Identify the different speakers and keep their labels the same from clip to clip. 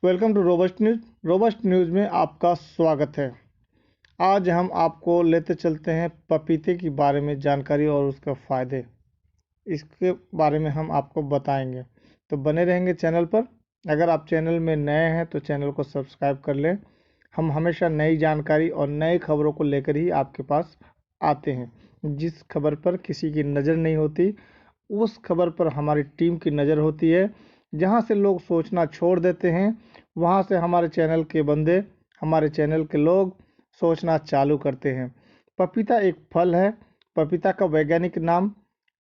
Speaker 1: Welcome to Robust News. Robust News में आपका स्वागत है। आज हम आपको लेते चलते हैं पपीते के बारे में जानकारी और उसके फ़ायदे। इसके बारे में हम आपको बताएंगे, तो बने रहेंगे चैनल पर। अगर आप चैनल में नए हैं तो चैनल को सब्सक्राइब कर लें। हम हमेशा नई जानकारी और नई खबरों को लेकर ही आपके पास आते हैं। जिस खबर पर किसी की नज़र नहीं होती, उस खबर पर हमारी टीम की नज़र होती है। जहां से लोग सोचना छोड़ देते हैं, वहां से हमारे चैनल के बंदे, हमारे चैनल के लोग सोचना चालू करते हैं। पपीता एक फल है। पपीता का वैज्ञानिक नाम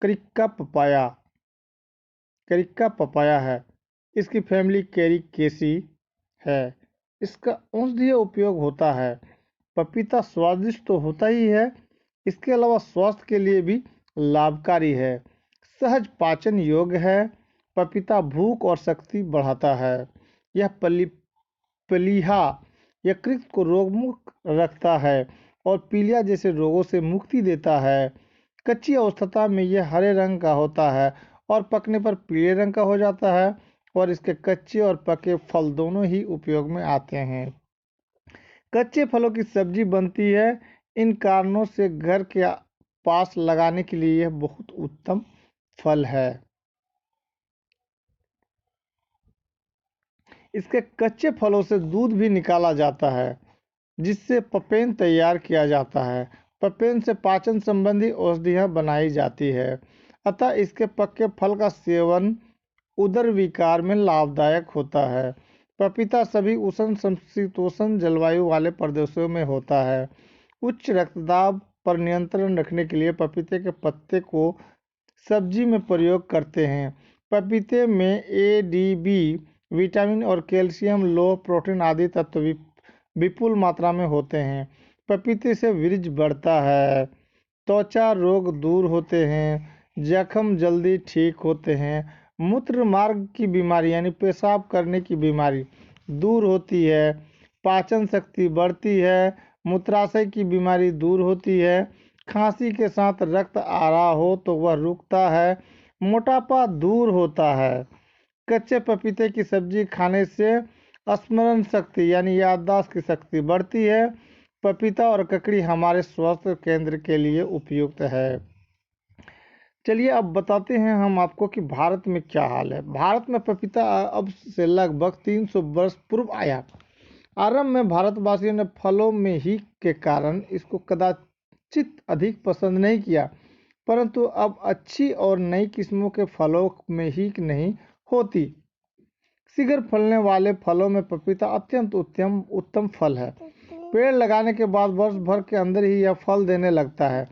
Speaker 1: करिक्का पपाया है। इसकी फैमिली कैरिकेसी है। इसका औषधीय उपयोग होता है। पपीता स्वादिष्ट तो होता ही है, इसके अलावा स्वास्थ्य के लिए भी लाभकारी है। सहज पाचन योग्य है। पपीता भूख और शक्ति बढ़ाता है। यह प्लीहा यकृत को रोगमुक्त रखता है और पीलिया जैसे रोगों से मुक्ति देता है। कच्ची अवस्था में यह हरे रंग का होता है और पकने पर पीले रंग का हो जाता है और इसके कच्चे और पके फल दोनों ही उपयोग में आते हैं। कच्चे फलों की सब्जी बनती है। इन कारणों से घर के पास लगाने के लिए यह बहुत उत्तम फल है। इसके कच्चे फलों से दूध भी निकाला जाता है, जिससे पपेन तैयार किया जाता है। पपेन से पाचन संबंधी औषधियाँ बनाई जाती है। अतः इसके पके फल का सेवन उदर विकार में लाभदायक होता है। पपीता सभी उष्ण समशीतोष्ण जलवायु वाले प्रदेशों में होता है। उच्च रक्तदाब पर नियंत्रण रखने के लिए पपीते के पत्ते को सब्जी में प्रयोग करते हैं। पपीते में ADB, विटामिन और कैल्शियम, लोह प्रोटीन आदि तत्व विपुल मात्रा में होते हैं। पपीते से वृक्ष बढ़ता है। त्वचा रोग दूर होते हैं। जख्म जल्दी ठीक होते हैं। मूत्र मार्ग की बीमारी यानी पेशाब करने की बीमारी दूर होती है। पाचन शक्ति बढ़ती है। मूत्राशय की बीमारी दूर होती है। खांसी के साथ रक्त आ रहा हो तो वह रुकता है। मोटापा दूर होता है। कच्चे पपीते की सब्जी खाने से स्मरण शक्ति यानी याददाश्त की शक्ति बढ़ती है। पपीता और ककड़ी हमारे स्वास्थ्य केंद्र के लिए उपयुक्त है। चलिए अब बताते हैं हम आपको कि भारत में क्या हाल है। भारत में पपीता अब से लगभग 300 वर्ष पूर्व आया। आरंभ में भारतवासियों ने फलों में ही के कारण इसको कदाचित अधिक पसंद नहीं किया, परंतु अब अच्छी और नई किस्मों के फलों में ही नहीं होती। शीघ्र फलने वाले फलों में पपीता अत्यंत उत्तम फल है। पेड़ लगाने के बाद वर्ष भर के अंदर ही यह फल देने लगता है।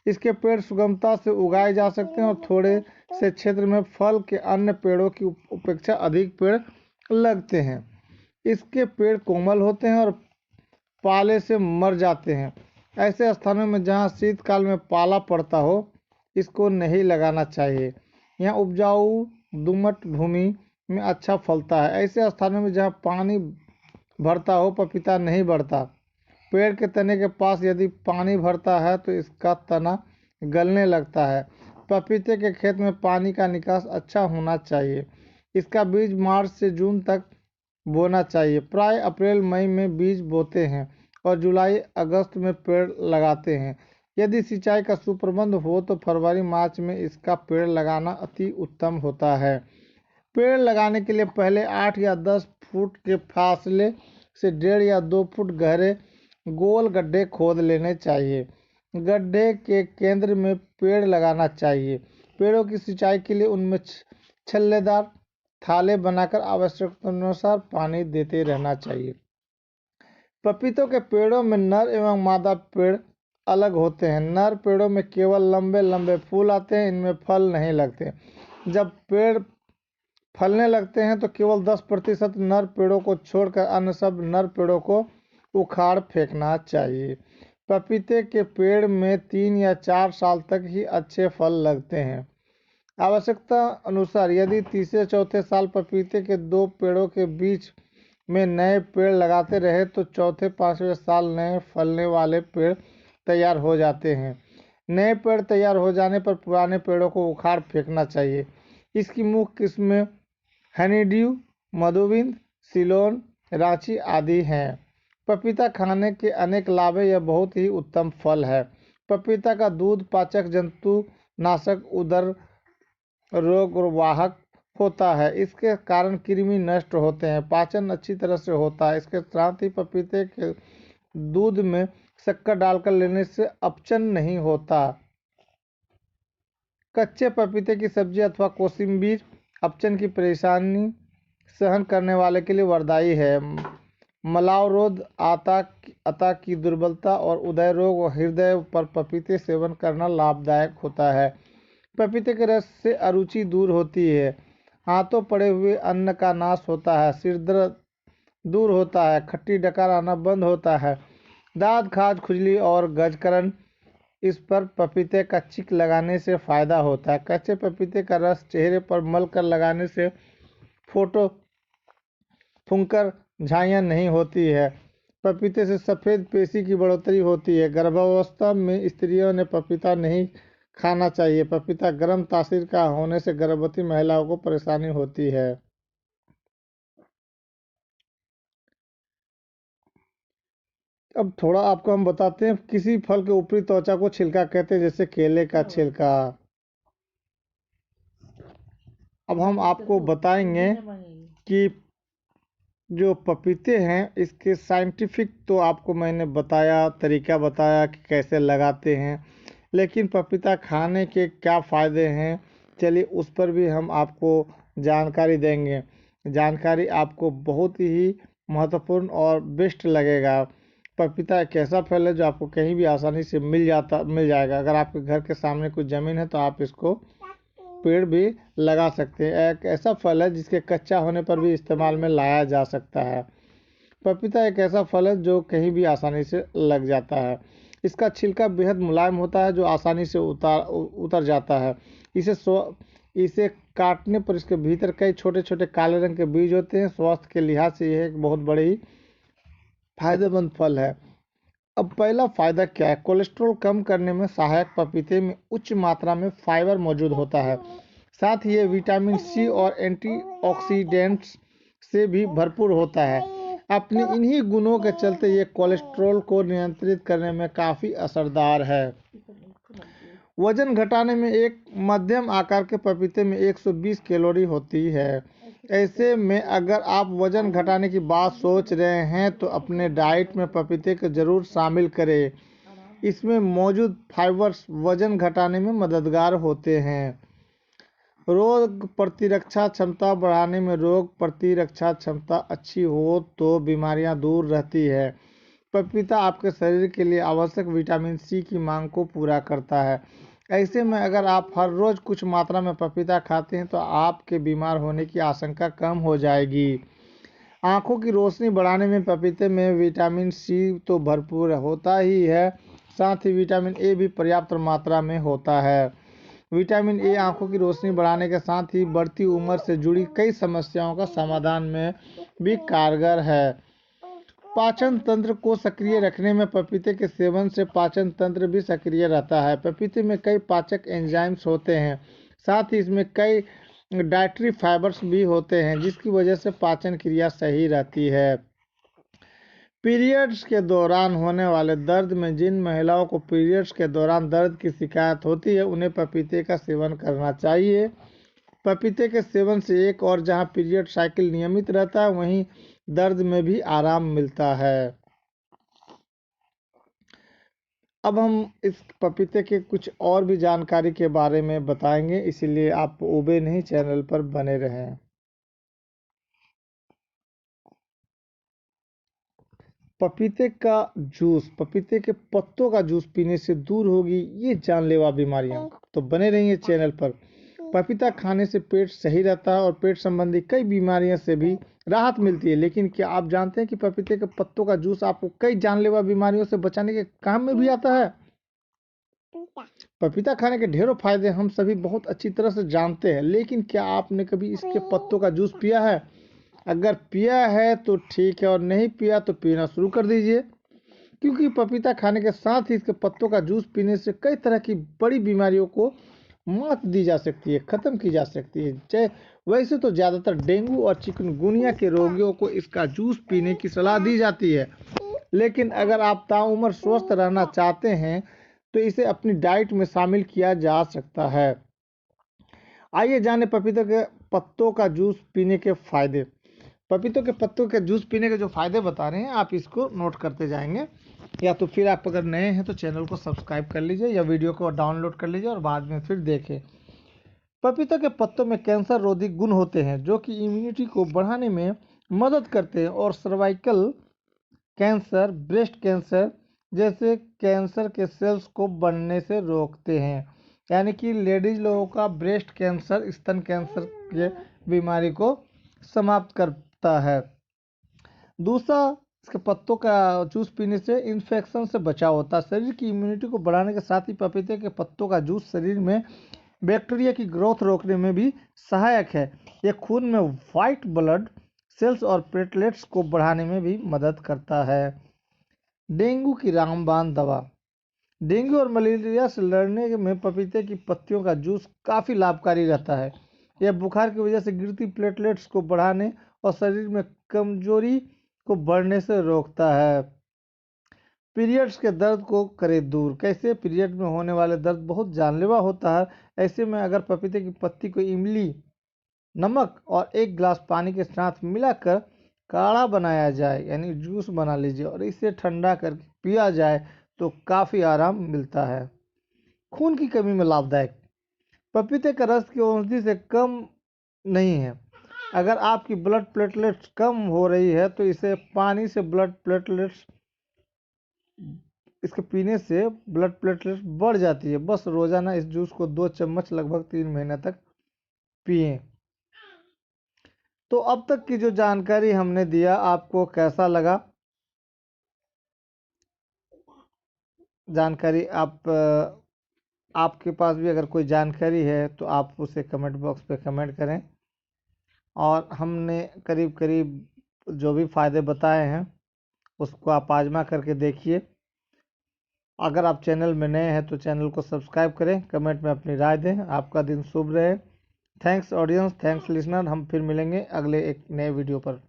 Speaker 1: इसके पेड़ सुगमता से उगाए जा सकते हैं और थोड़े से क्षेत्र में फल के अन्य पेड़ों की अपेक्षा अधिक पेड़ लगते हैं। इसके पेड़ कोमल होते हैं और पाले से मर जाते हैं। ऐसे स्थानों में जहां शीतकाल में पाला पड़ता हो, इसको नहीं लगाना चाहिए। यहाँ उपजाऊ दोमट भूमि में अच्छा फलता है। ऐसे स्थानों में जहाँ पानी भरता हो, पपीता नहीं बढ़ता। पेड़ के तने के पास यदि पानी भरता है तो इसका तना गलने लगता है। पपीते के खेत में पानी का निकास अच्छा होना चाहिए। इसका बीज मार्च से जून तक बोना चाहिए। प्राय अप्रैल मई में बीज बोते हैं और जुलाई अगस्त में पेड़ लगाते हैं। यदि सिंचाई का सुप्रबंध हो तो फरवरी मार्च में इसका पेड़ लगाना अति उत्तम होता है। पेड़ लगाने के लिए पहले 8 या 10 फुट के फासले से 1.5 या 2 फुट गहरे गोल गड्ढे खोद लेने चाहिए। गड्ढे के केंद्र में पेड़ लगाना चाहिए। पेड़ों की सिंचाई के लिए उनमें छल्लेदार थाले बनाकर आवश्यकतानुसार पानी देते रहना चाहिए। पपीतों के पेड़ों में नर एवं मादा पेड़ अलग होते हैं। नर पेड़ों में केवल लंबे लंबे फूल आते हैं, इनमें फल नहीं लगते। जब पेड़ फलने लगते हैं तो केवल 10% नर पेड़ों को छोड़कर अन्य सब नर पेड़ों को उखाड़ फेंकना चाहिए। पपीते के पेड़ में 3 या 4 साल तक ही अच्छे फल लगते हैं। आवश्यकता अनुसार यदि तीसरे चौथे साल पपीते के 2 पेड़ों के बीच में नए पेड़ लगाते रहे तो चौथे पांचवें साल नए फलने वाले पेड़ तैयार हो जाते हैं। नए पेड़ तैयार हो जाने पर पुराने पेड़ों को उखाड़ फेंकना चाहिए। इसकी मुख्य किस्में हनीड्यू, मधुबिंद, सिलोन, रांची आदि हैं। पपीता खाने के अनेक लाभ हैं। यह बहुत ही उत्तम फल है। पपीता का दूध पाचक, जंतु नाशक, उदर रोग वाहक होता है। इसके कारण कृमि नष्ट होते हैं, पाचन अच्छी तरह से होता है। इसके साथ ही पपीते के दूध में शक्कर डालकर लेने से अपचन नहीं होता। कच्चे पपीते की सब्जी अथवा कोशिम्बीर अपचन की परेशानी सहन करने वाले के लिए वरदायी है। मलावरोध, अता की दुर्बलता और उदय रोग और हृदय पर पपीते सेवन करना लाभदायक होता है। पपीते के रस से अरुचि दूर होती है, हाथों पड़े हुए अन्न का नाश होता है, सिर दर्द दूर होता है, खट्टी डकार आना बंद होता है, दांत खाज, खुजली और गजकरण इस पर पपीते का चिक लगाने से फ़ायदा होता है। कच्चे पपीते का रस चेहरे पर मल कर लगाने से फोटो फुंकर झाइयाँ नहीं होती है। पपीते से सफ़ेद पेशी की बढ़ोतरी होती है। गर्भावस्था में स्त्रियों ने पपीता नहीं खाना चाहिए। पपीता गर्म तासीर का होने से गर्भवती महिलाओं को परेशानी होती है। अब थोड़ा आपको हम बताते हैं, किसी फल के ऊपरी त्वचा को छिलका कहते हैं, जैसे केले का छिलका। अब हम आपको बताएंगे कि जो पपीते हैं इसके साइंटिफिक तो आपको मैंने बताया, तरीका बताया कि कैसे लगाते हैं, लेकिन पपीता खाने के क्या फ़ायदे हैं, चलिए उस पर भी हम आपको जानकारी देंगे। जानकारी आपको बहुत ही महत्वपूर्ण और बेस्ट लगेगा। पपीता एक ऐसा फल है जो आपको कहीं भी आसानी से मिल जाएगा। अगर आपके घर के सामने कुछ ज़मीन है तो आप इसको पेड़ भी लगा सकते हैं। एक ऐसा फल है जिसके कच्चा होने पर भी इस्तेमाल में लाया जा सकता है। पपीता एक ऐसा फल है जो कहीं भी आसानी से लग जाता है। इसका छिलका बेहद मुलायम होता है जो आसानी से उतर जाता है। इसे काटने पर इसके भीतर कई छोटे छोटे काले रंग के बीज होते हैं। स्वास्थ्य के लिहाज से यह एक बहुत बड़ी फायदेमंद फल है। अब पहला फायदा क्या है? कोलेस्ट्रॉल कम करने में सहायक। पपीते में उच्च मात्रा में फाइबर मौजूद होता है, साथ ही ये विटामिन सी और एंटीऑक्सीडेंट्स से भी भरपूर होता है। अपने इन्हीं गुणों के चलते ये कोलेस्ट्रॉल को नियंत्रित करने में काफ़ी असरदार है। वजन घटाने में एक मध्यम आकार के पपीते में 120 कैलोरी होती है। ऐसे में अगर आप वजन घटाने की बात सोच रहे हैं तो अपने डाइट में पपीते को ज़रूर शामिल करें। इसमें मौजूद फाइबर्स वजन घटाने में मददगार होते हैं। रोग प्रतिरक्षा क्षमता बढ़ाने में, रोग प्रतिरक्षा क्षमता अच्छी हो तो बीमारियां दूर रहती है। पपीता आपके शरीर के लिए आवश्यक विटामिन सी की मांग को पूरा करता है। ऐसे में अगर आप हर रोज़ कुछ मात्रा में पपीता खाते हैं तो आपके बीमार होने की आशंका कम हो जाएगी। आँखों की रोशनी बढ़ाने में पपीते में विटामिन सी तो भरपूर होता ही है, साथ ही विटामिन ए भी पर्याप्त मात्रा में होता है। विटामिन ए आँखों की रोशनी बढ़ाने के साथ ही बढ़ती उम्र से जुड़ी कई समस्याओं का समाधान में भी कारगर है। पाचन तंत्र को सक्रिय रखने में पपीते के सेवन से पाचन तंत्र भी सक्रिय रहता है। पपीते में कई पाचक एंजाइम्स होते हैं, साथ ही इसमें कई डाइटरी फाइबर्स भी होते हैं जिसकी वजह से पाचन क्रिया सही रहती है। पीरियड्स के दौरान होने वाले दर्द में, जिन महिलाओं को पीरियड्स के दौरान दर्द की शिकायत होती है उन्हें पपीते का सेवन करना चाहिए। पपीते के सेवन से एक और जहां पीरियड साइकिल नियमित रहता है वहीं दर्द में भी आराम मिलता है। अब हम इस पपीते के कुछ और भी जानकारी के बारे में बताएंगे, इसीलिए आप ऊबे नहीं चैनल पर बने रहें। पपीते का जूस, पपीते के पत्तों का जूस पीने से दूर होगी ये जानलेवा बीमारियां, तो बने रहिए चैनल पर। पपीता खाने से पेट सही रहता है और पेट संबंधी कई बीमारियों से भी राहत मिलती है। लेकिन क्या आप जानते हैं कि पपीते के पत्तों का जूस आपको कई जानलेवा बीमारियों से बचाने के काम में भी आता है? पपीता खाने के ढेरों फायदे हम सभी बहुत अच्छी तरह से जानते हैं, लेकिन क्या आपने कभी इसके पत्तों का जूस पिया है? अगर पिया है तो ठीक है, और नहीं पिया तो पीना शुरू कर दीजिए, क्योंकि पपीता खाने के साथ ही इसके पत्तों का जूस पीने से कई तरह की बड़ी बीमारियों को मात दी जा सकती है, ख़त्म की जा सकती है, चाहे वैसे तो ज़्यादातर डेंगू और चिकनगुनिया के रोगियों को इसका जूस पीने की सलाह दी जाती है, लेकिन अगर आप ताउम्र स्वस्थ रहना चाहते हैं तो इसे अपनी डाइट में शामिल किया जा सकता है। आइए जाने पपीते के पत्तों का जूस पीने के फायदे। पपीतों के पत्तों के जूस पीने के जो फायदे बता रहे हैं आप इसको नोट करते जाएंगे, या तो फिर आप अगर नए हैं तो चैनल को सब्सक्राइब कर लीजिए या वीडियो को डाउनलोड कर लीजिए और बाद में फिर देखें। पपीते के पत्तों में कैंसर रोधी गुण होते हैं जो कि इम्यूनिटी को बढ़ाने में मदद करते हैं और सर्वाइकल कैंसर, ब्रेस्ट कैंसर जैसे कैंसर के सेल्स को बनने से रोकते हैं। यानी कि लेडीज लोगों का ब्रेस्ट कैंसर, स्तन कैंसर के बीमारी को समाप्त करता है। दूसरा, इसके पत्तों का जूस पीने से इन्फेक्शन से बचाव होता है। शरीर की इम्यूनिटी को बढ़ाने के साथ ही पपीते के पत्तों का जूस शरीर में बैक्टीरिया की ग्रोथ रोकने में भी सहायक है। यह खून में वाइट ब्लड सेल्स और प्लेटलेट्स को बढ़ाने में भी मदद करता है। डेंगू की रामबाण दवा। डेंगू और मलेरिया से लड़ने में पपीते की पत्तियों का जूस काफ़ी लाभकारी रहता है। यह बुखार की वजह से गिरती प्लेटलेट्स को बढ़ाने और शरीर में कमजोरी को बढ़ने से रोकता है। पीरियड्स के दर्द को करे दूर। कैसे? पीरियड में होने वाले दर्द बहुत जानलेवा होता है। ऐसे में अगर पपीते की पत्ती को इमली, नमक और 1 गिलास पानी के साथ मिलाकर काढ़ा बनाया जाए, यानी जूस बना लीजिए और इसे ठंडा करके पिया जाए तो काफ़ी आराम मिलता है। खून की कमी में लाभदायक। पपीते का रस की औषधि से कम नहीं है। अगर आपकी ब्लड प्लेटलेट्स कम हो रही है तो इसे पानी से ब्लड प्लेटलेट्स इसके पीने से ब्लड प्लेटलेट्स बढ़ जाती है। बस रोजाना इस जूस को 2 चम्मच लगभग 3 महीने तक पिएं। तो अब तक की जो जानकारी हमने दिया आपको कैसा लगा? जानकारी आपके पास भी अगर कोई जानकारी है तो आप उसे कमेंट बॉक्स पे कमेंट करें। और हमने करीब करीब जो भी फायदे बताए हैं उसको आप आजमा करके देखिए। अगर आप चैनल में नए हैं तो चैनल को सब्सक्राइब करें, कमेंट में अपनी राय दें। आपका दिन शुभ रहे। Thanks audience, thanks listener. हम फिर मिलेंगे अगले एक नए वीडियो पर।